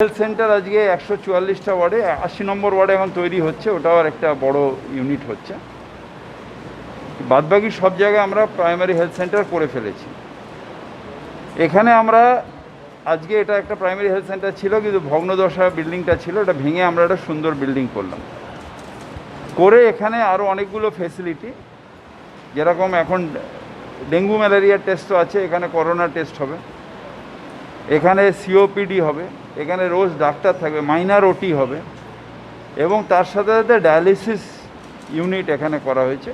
Health centre আজকে 144টা ওয়ার্ডে 80 নম্বর ওয়ার্ডে এখন তৈরি হচ্ছে, ওটাও আর একটা বড় ইউনিট হচ্ছে। বাদবাকি সব জায়গায় আমরা প্রাইমারি হেলথ সেন্টার করে ফেলেছি। এখানে আমরা আজকে এটা একটা প্রাইমারি হেলথ সেন্টার ছিল, কিন্তু ভগ্নদশা বিল্ডিংটা ছিল, এটা ভেঙে আমরা একটা সুন্দর বিল্ডিং করলাম। করে এখানে আরও অনেকগুলো ফেসিলিটি, যেরকম এখন ডেঙ্গু ম্যালেরিয়ার টেস্টও আছে, এখানে করোনা টেস্ট হবে, এখানে সিওপিডি হবে, এখানে রোজ ডাক্তার থাকবে, মাইনার ওটি হবে, এবং তার সাথে সাথে ডায়ালিসিস ইউনিট এখানে করা হয়েছে।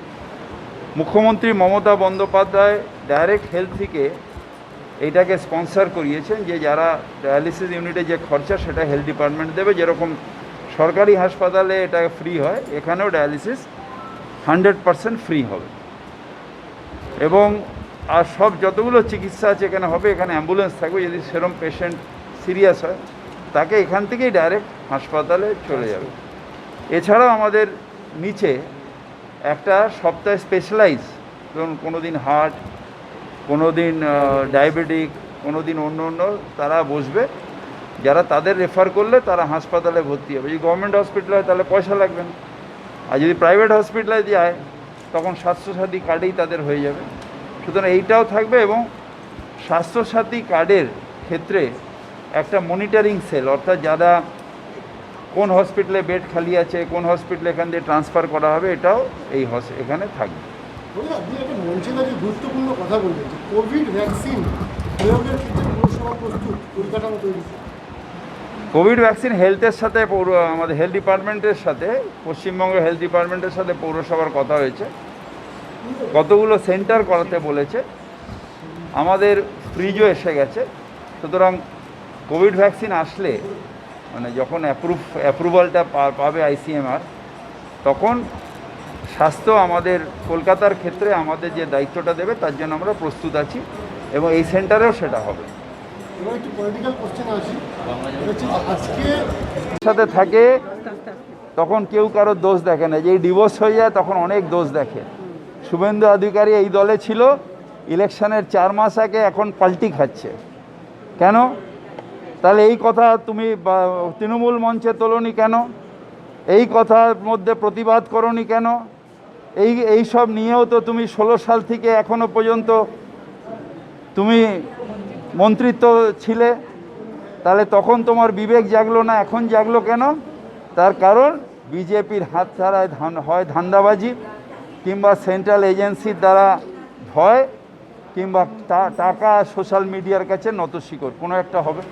মুখ্যমন্ত্রী মমতা বন্দ্যোপাধ্যায় ডাইরেক্ট হেলথ থেকে এইটাকে স্পন্সর করিয়েছেন, যে যারা ডায়ালিসিস ইউনিটে যে খরচা সেটা হেলথ ডিপার্টমেন্ট দেবে। যেরকম সরকারি হাসপাতালে এটা ফ্রি হয়, এখানেও ডায়ালিসিস 100% ফ্রি হবে। এবং আর সব যতগুলো চিকিৎসা আছে এখানে হবে, এখানে অ্যাম্বুলেন্স থাকবে, যদি সেরকম পেশেন্ট সিরিয়াস হয় তাকে এখান থেকেই ডাইরেক্ট হাসপাতালে চলে যাবে। এছাড়াও আমাদের নিচে একটা সপ্তাহে স্পেশালাইজ, ধরুন কোনো দিন হার্ট, কোনো দিন ডায়াবেটিক, কোনো দিন অন্য অন্য, তারা বসবে, যারা তাদের রেফার করলে তারা হাসপাতালে ভর্তি হবে। যদি গভর্নমেন্ট হসপিটাল হয় তাহলে পয়সা লাগবে না, আর যদি প্রাইভেট হসপিটালে যায় তখন স্বাস্থ্যসাথী কার্ডেই তাদের হয়ে যাবে। সুতরাং এইটাও থাকবে, এবং স্বাস্থ্যসাথী কার্ডের ক্ষেত্রে একটা মনিটরিং সেল, অর্থাৎ যারা কোন হসপিটালে বেড খালি আছে, কোন হসপিটালে এখান দিয়ে ট্রান্সফার করা হবে, এটাও এই এখানে থাকবে। আপনি একটা মঞ্চে দাঁড়িয়ে গুরুত্বপূর্ণ কথা বললেন যে কোভিড ভ্যাকসিন প্রয়োগের ক্ষেত্রে পৌরসভা প্রস্তুত, পরিকাঠামো তৈরি। কোভিড ভ্যাকসিন হেলথের সাথে আমাদের হেলথ ডিপার্টমেন্টের সাথে, পশ্চিমবঙ্গ হেলথ ডিপার্টমেন্টের সাথে পৌরসভার কথা হয়েছে, কতগুলো সেন্টার করাতে বলেছে, আমাদের ফ্রিজও এসে গেছে। সুতরাং কোভিড ভ্যাকসিন আসলে, মানে যখন অ্যাপ্রুভালটা পাবে আইসিএমআর, তখন স্বাস্থ্য আমাদের কলকাতার ক্ষেত্রে আমাদের যে দায়িত্বটা দেবে তার জন্য আমরা প্রস্তুত আছি, এবং এই সেন্টারেও সেটা হবে। সাথে থাকে তখন কেউ কারোর দোষ দেখে না, যে ডিভোর্স হয়ে যায় তখন অনেক দোষ দেখে। শুভেন্দু অধিকারী এই দলে ছিল, ইলেকশনের 4 মাস আগে এখন পাল্টি খাচ্ছে কেন? তাহলে এই কথা তুমি তৃণমূল মঞ্চে তোলনি কেন? এই কথার মধ্যে প্রতিবাদ করনি কেন? এই সব নিয়েও তো তুমি 16 সাল থেকে এখনো পর্যন্ত তুমি মন্ত্রিত্ব ছিলে, তাহলে তখন তোমার বিবেক জাগলো না, এখন জাগলো কেন? তার কারণ বিজেপির হাত ছাড়ায় হয় ধান্দাবাজি, কিংবা সেন্ট্রাল এজেন্সির দ্বারা ভয়, কিংবা টাকা সোশ্যাল মিডিয়ার কাছে নতস্বীকার, কোনো একটা হবে।